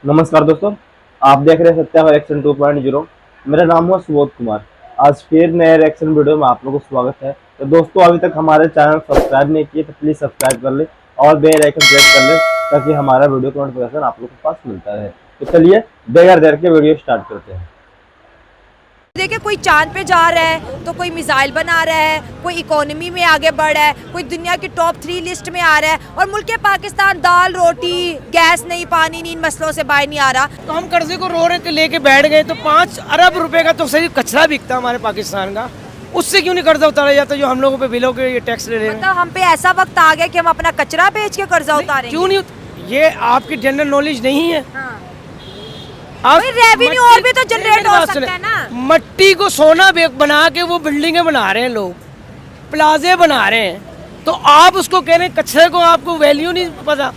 नमस्कार दोस्तों, आप देख रहे हैं सत्या रिएक्शन 2.0। मेरा नाम हुआ सुबोध कुमार। आज फिर नए रिएक्शन वीडियो में आप लोगों को स्वागत है। तो दोस्तों, अभी तक हमारे चैनल सब्सक्राइब नहीं किए तो प्लीज सब्सक्राइब कर ले और बेल आइकन प्रेस कर ले ताकि हमारा वीडियो का नोटिफिकेशन आप लोगों के पास मिलता रहे। तो चलिए बगैर देर के वीडियो स्टार्ट करते हैं। देखिए, कोई चांद पे जा रहा है तो कोई मिसाइल बना रहा है, कोई इकोनॉमी में आगे बढ़ रहा है, कोई दुनिया की टॉप 3 लिस्ट में आ रहा है, और मुल्क पाकिस्तान दाल रोटी गैस नहीं पानी नहीं इन मसलों से बाहर नहीं आ रहा। तो हम कर्जे को रो रहे लेके बैठ गए तो 5 अरब रुपए का तो सही कचरा बिकता हमारे पाकिस्तान का, उससे क्यों नहीं कर्जा उतारा जाता जो हम लोगों पे बिलों के ये टैक्स ले रहे हैं। मतलब हम पे ऐसा वक्त आ गया कि हम अपना कचरा बेच के कर्जा उतारेंगे। क्यों नहीं? ये आपकी जनरल नॉलेज नहीं है। हाँ। रेवेन्यू और भी तो जनरेट हो सकता है ना। मट्टी को सोना बना के वो बिल्डिंगें बना रहे हैं लोग, प्लाजे बना रहे हैं, तो आप उसको कह रहे हैं कचरे को आपको वैल्यू नहीं पता।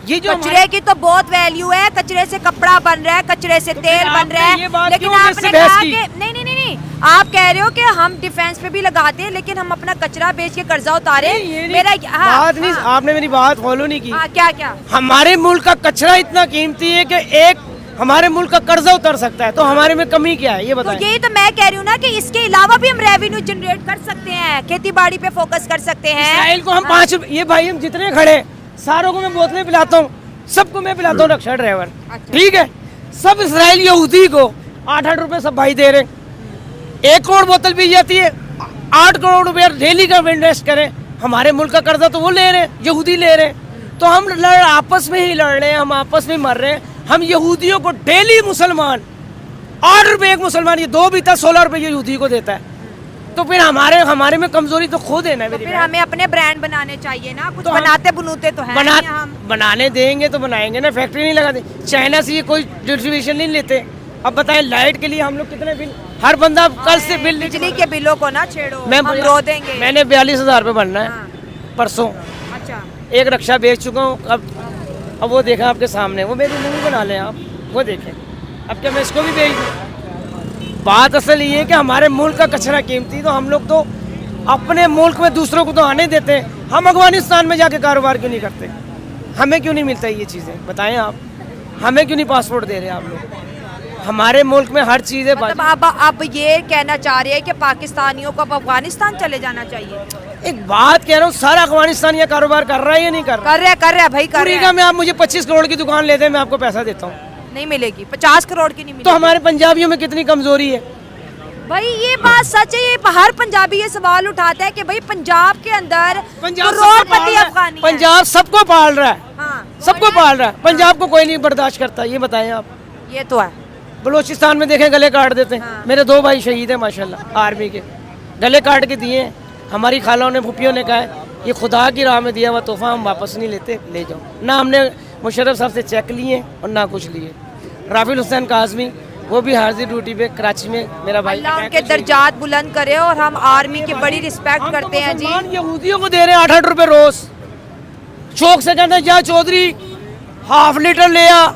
ये जो कचरे की तो बहुत वैल्यू है, कचरे से कपड़ा बन रहा है, कचरे से तेल बन रहा है, लेकिन आपने कहा कि नहीं, आप कह रहे हो कि हम डिफेंस पे भी लगाते हैं लेकिन हम अपना कचरा बेच के कर्जा उतारे। मेरा बात नहीं, आपने मेरी बात फॉलो नहीं की। क्या हमारे मुल्क का कचरा इतना कीमती है कि एक हमारे मुल्क का कर्जा उतर सकता है, तो हमारे में कमी क्या है ये बताएं। तो यही तो मैं कह रही हूँ ना कि इसके अलावा भी हम रेवेन्यू जनरेट कर सकते हैं, खेती बाड़ी पे फोकस कर सकते हैं। इसराइल को हम 5 ये भाई हम जितने खड़े सारों को मैं बोतलें पिलाता हूँ, सबको मैं पिलाता हूँ रक्षा ड्राइवर। ठीक है, सब इसराइल यहूदी को 8-8 रुपए सब भाई दे रहे, 1 करोड़ बोतल पी जाती है, 8 करोड़ रुपया डेली का इन्वेस्ट करें। हमारे मुल्क का कर्जा तो वो ले रहे हैं, यहूदी ले रहे हैं, तो हम आपस में ही लड़ रहे हैं, हम आपस में मर रहे हैं। हम यहूदियों को डेली मुसलमान 8 रुपए एक मुसलमान, ये 2 बीता 16 रुपए यहूदी को देता है, तो फिर हमारे में कमजोरी तो खो देना है। तो फिर हमें अपने ब्रांड बनाने चाहिए ना, कुछ तो बनाते बुनूते तो है हम बनाने देंगे तो बनाएंगे ना, फैक्ट्री नहीं लगाते। चाइना से ये कोई डिस्ट्रीब्यूशन नहीं लेते। अब बताएं लाइट के लिए हम लोग कितने बिल, हर बंदा कल से बिल, बिजली के बिलों को ना छेड़ो, हम रो देंगे। मैंने 42,000 रुपये भरना है परसों। अच्छा, एक रक्षा बेच चुका हूँ। अब वो देखा आपके सामने, वो मेरी मूवी बना लें आप, वो देखें। अब क्या मैं इसको भी बेच दूँ? बात असल ये है कि हमारे मुल्क का कचरा कीमती, तो हम लोग तो अपने मुल्क में दूसरों को तो आने देते हैं। हम अफगानिस्तान में जाके कारोबार क्यों नहीं करते? हमें क्यों नहीं मिलता ये चीज़ें बताएं आप? हमें क्यों नहीं पासपोर्ट दे रहे आप लोग? हमारे मुल्क में हर चीज़ है। मतलब आप ये कहना चाह रहे हैं कि पाकिस्तानियों को अब अफगानिस्तान चले जाना चाहिए? एक बात कह रहा हूँ, सारा अफगानिस्तान ये कारोबार कर रहा है या नहीं कर रहा? कर रहा है भाई, कर रहा है। में आप मुझे 25 करोड़ की दुकान ले दे, मैं आपको पैसा देता हूँ। नहीं मिलेगी, 50 करोड़ की नहीं मिलेगी। तो हमारे पंजाबियों में कितनी कमजोरी है भाई, ये बात सच है। ये हर पंजाबी ये सवाल उठाता है कि भाई पंजाब के अंदर करोड़पति अफगानी है। पंजाब सबको पाल रहा है। हाँ, सबको पाल रहा है। पंजाब को कोई नहीं बर्दाश्त करता, ये बताएं आप। ये तो है। बलूचिस्तान में देखें गले काट देते हैं। हाँ। मेरे 2 भाई शहीद है माशाल्लाह, आर्मी के, गले काट के दिए। हमारी खालाओं ने फूफियों ने कहा है ये खुदा की राह में दिया हुआ तोहफा हम वापस नहीं लेते, ले जाओ। ना हमने मुशर्रफ साहब से चेक लिए और ना कुछ लिए। राफिल हुसैन काजमी वो भी हाजिर ड्यूटी पे कराची में, मेरा भाई। अल्लाह उनके दर्जात बुलंद करे, और हम आर्मी की बड़ी रिस्पेक्ट करते हैं जी। यहूदियों को दे रहे हैं 8-8 रुपए रोज। चौक से कहते हैं जा चौधरी ½ लीटर ले आ,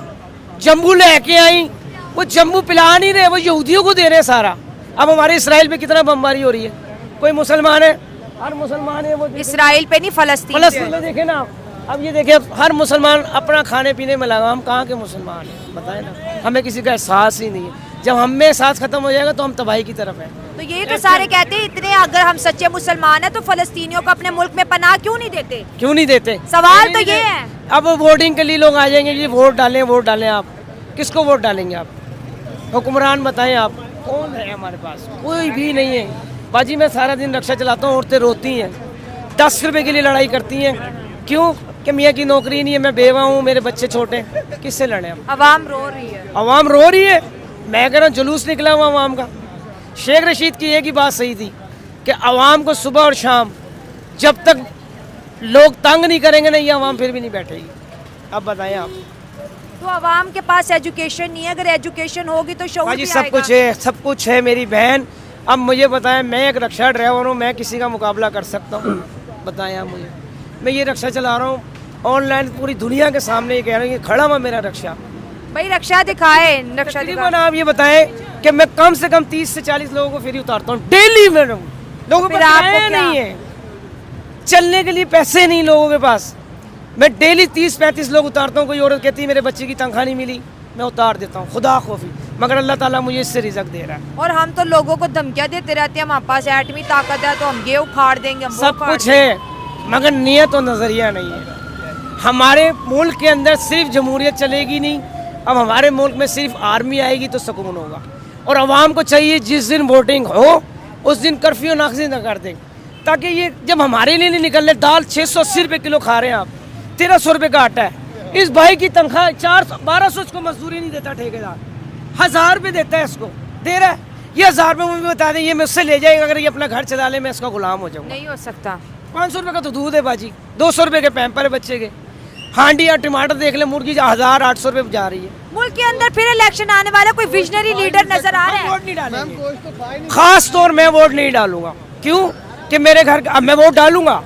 जम्बू लेके आई, वो जम्बू पिला नहीं रहे, वो यहूदियों को दे रहे हैं सारा। अब हमारे इसराइल पे कितना बमबारी हो रही है, कोई मुसलमान है, हर मुसलमान है वो इसराइल पे नहीं, फलस्तीन में देखे ना। अब ये देखे हर मुसलमान अपना खाने पीने में लगा, हम कहाँ के मुसलमान हैं बताए ना। हमें किसी का एहसास ही नहीं है। जब हम में एहसास खत्म हो जाएगा तो हम तबाही की तरफ है। तो यही तो सारे कहते हैं, इतने अगर हम सच्चे मुसलमान हैं तो फलस्तीनियों को अपने मुल्क में पनाह क्यों नहीं देते? क्यों नहीं देते? सवाल तो ये है। अब वोटिंग के लिए लोग आ जाएंगे, ये वोट डालें। आप किसको वोट डालेंगे? आप हुक्मरान बताएं, आप कौन है हमारे पास? कोई भी नहीं है बाजी। मैं सारा दिन रक्षा चलाता हूँ, औरतें रोती हैं, 10 रुपए के लिए लड़ाई करती हैं। क्यों? कि मियाँ की नौकरी नहीं है, मैं बेवा हूँ, मेरे बच्चे छोटे, किससे लड़े हम? अवाम रो रही है। अवाम रो रही है। मैं कह रहा हूँ जुलूस निकला हुआ अवाम का। शेख रशीद की एक ही बात सही थी कि अवाम को सुबह और शाम जब तक लोग तंग नहीं करेंगे ना, ये अवाम फिर भी नहीं बैठेगी। अब बताएं आप। तो अवाम के पास एजुकेशन नहीं है, अगर एजुकेशन होगी तो शऊर भी सब कुछ है, सब कुछ है मेरी बहन। अब मुझे बताएं, मैं एक रक्षा ड्राइवर हूँ, मैं किसी का मुकाबला कर सकता हूँ? बताएं आप मुझे। मैं ये रक्षा चला रहा हूँ ऑनलाइन, पूरी दुनिया के सामने ये कह रहा हूँ कि खड़ा हुआ मेरा रक्षा। भाई रक्षा दिखाए, रक्षा दिखाए। आप ये बताएं कि मैं कम से कम 30 से 40 लोगों को फ्री उतारता हूँ डेली में। लोगों को नहीं है, चलने के लिए पैसे नहीं लोगों के पास। मैं डेली 30-35 लोग उतारता हूँ। कोई औरत कहती है मेरे बच्चे की तनख्वाह नहीं मिली, मैं उतार देता हूँ, खुदा खौफी, मगर अल्लाह ताला मुझे इससे रिज़्क़ दे रहा है। और हम तो लोगों को धमकियां देते रहते हैं, हमारे पास एटमी ताकत है तो हम ये उखाड़ देंगे, हम वो सब उखाड़ कुछ देंगे। है मगर नीयत और नज़रिया नहीं है। हमारे मुल्क के अंदर सिर्फ जमहूरियत चलेगी नहीं, अब हमारे मुल्क में सिर्फ आर्मी आएगी तो सुकून होगा। और आवाम को चाहिए जिस दिन वोटिंग हो उस दिन कर्फ्यू नाफिज न कर दें, ताकि ये जब हमारे लिए नहीं निकल रहे, दाल 680 रुपये किलो खा रहे हैं आप, 1300 रुपये का आटा है। इस भाई की तनख्वाह 1200 इसको मजदूरी नहीं देता ठेकेदार, 1000 रुपये देता है इसको, दे रहा है। ये 1000 रुपये मुझे बता दें, ये मुझसे ले जाएगा, अगर ये अपना घर चला ले मैं इसका गुलाम हो जाऊँगा। नहीं हो सकता। 500 रुपये का तो दूध है बाजी, 200 रुपये के पैम्पर है बच्चे के, हांडी या टमाटर देख ले, मुर्गी 1800 रुपये जा रही है। मुल्क के अंदर फिर इलेक्शन आने वाला, कोई विजनरी लीडर नजर आ रहा है? वोट नहीं डालेंगे, खास तौर मैं वोट नहीं डालूंगा। क्यों कि मेरे घर अब मैं वोट डालूंगा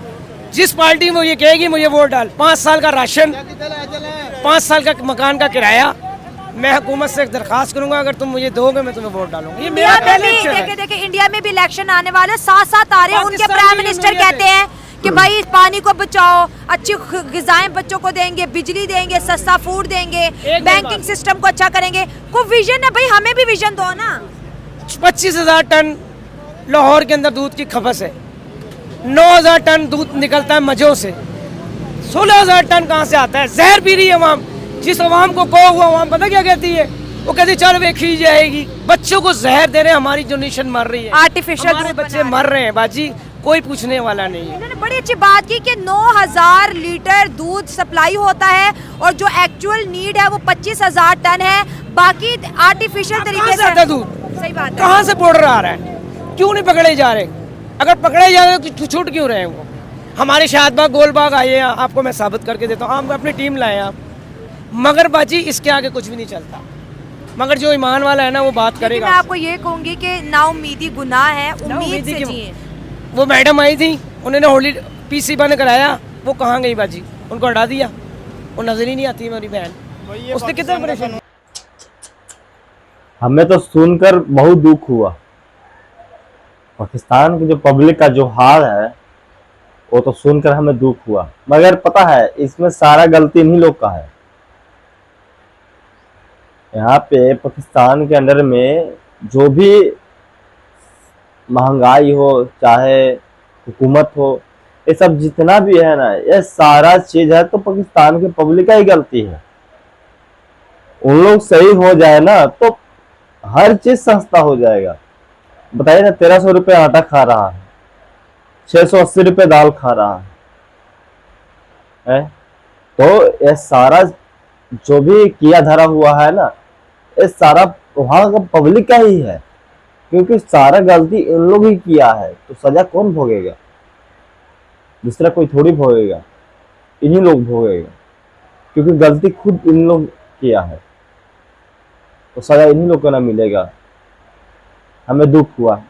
जिस पार्टी में ये कहेगी मुझे वोट डाल। 5 साल का राशन, 5 साल का मकान का किराया, मैं हुकूमत से दरखास्त करूंगा, अगर तुम मुझे दोगे मैं तुम्हें वोट डालूंगा। ये मेरा इंडिया में पहले भी है। देखिए इंडिया में भी इलेक्शन आने वाले, साथ साथ आ रहे हैं। उनके पाकिस्तान प्राइम में मिनिस्टर जमहूरियत कहते हैं कि भाई पानी को बचाओ, अच्छी गिजाएं बच्चों को देंगे, बिजली देंगे, सस्ता फूड देंगे, बैंकिंग सिस्टम को अच्छा करेंगे। कोई विजन है भाई, हमें भी विजन दो ना। 25,000 टन लाहौर के अंदर दूध की खपत है, 9,000 टन दूध निकलता है मजों से, 16,000 टन कहाँ से आता है? जहर पी रही है अवाम। जिस अवाम को कहो वो अवाम पता क्या कहती है? वो कहती है चल वे खी जाएगी। बच्चों को जहर दे रहे हैं, हमारी जनरेशन मर रही है, आर्टिफिशियल हमारे दूध बच्चे मर रहे हैं बाजी, कोई पूछने वाला नहीं है। इन्होंने बड़ी अच्छी बात की कि 9,000 लीटर दूध सप्लाई होता है और जो एक्चुअल नीड है वो 25,000 टन है, बाकी आर्टिफिशियल तरीके से आता दूध सही बात है। कहाँ से बॉर्डर आ रहा है? क्यों नहीं पकड़े जा रहे? अगर पकड़े जा रहे तो छूट क्यों रहे हैं वो? हमारे शादबाग गोलबाग आए हैं, आपको मैं साबित करके देता हूँ, आप अपनी टीम लाए आप, मगर बाजी इसके आगे कुछ भी नहीं चलता। मगर जो ईमान वाला है ना वो बात लेकिन करेगा। मैं आपको ये कहूंगी कि नाउमीदी गुनाह है, उम्मीद नाउमीदी से क्यों? जिए। वो मैडम आई थी, उन्होंने होली पीसी बंद कराया, वो कहाँ गई बाजी? उनको हटा दिया, वो नजर ही नहीं आती मेरी बहन। उसने कितना परेशान। हमें तो सुनकर बहुत दुख हुआ। पाकिस्तान की जो पब्लिक का जो हाल है वो तो सुनकर हमें दुख हुआ, मगर पता है इसमें सारा गलती इन्हीं लोग का है। यहाँ पे पाकिस्तान के अंदर में जो भी महंगाई हो चाहे हुकूमत हो, ये सब जितना भी है ना, ये सारा चीज है तो पाकिस्तान की पब्लिक का ही गलती है। उन लोग सही हो जाए ना तो हर चीज सस्ता हो जाएगा। बताइए ना, 1300 रुपये आटा खा रहा है, 680 रुपये दाल खा रहा है। तो ये सारा जो भी किया धरा हुआ है ना, ये सारा वहां का पब्लिक का ही है, क्योंकि सारा गलती इन लोग ही किया है। तो सजा कौन भोगेगा? दूसरा कोई थोड़ी भोगेगा, इन्हीं लोग भोगेगा, क्योंकि गलती खुद इन लोग किया है। तो सजा इन्हीं लोग को ना मिलेगा। हमें दुख हुआ,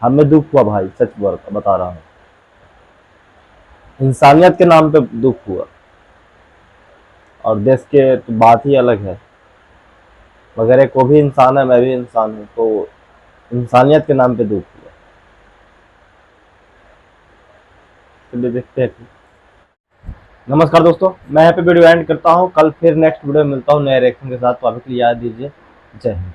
हमें दुख हुआ भाई, सच बता रहा हूँ। इंसानियत के नाम पे दुख हुआ, और देश के तो बात ही अलग है। मगर एक वो भी इंसान है, मैं भी इंसान हूँ, तो इंसानियत के नाम पे दुख हुआ। चलिए देखते हैं। नमस्कार दोस्तों, मैं यहाँ पे वीडियो एंड करता हूँ। कल फिर नेक्स्ट वीडियो में मिलता हूँ नए रिएक्शन के साथ। तो अभी के लिए याद दीजिए, जय हिंद।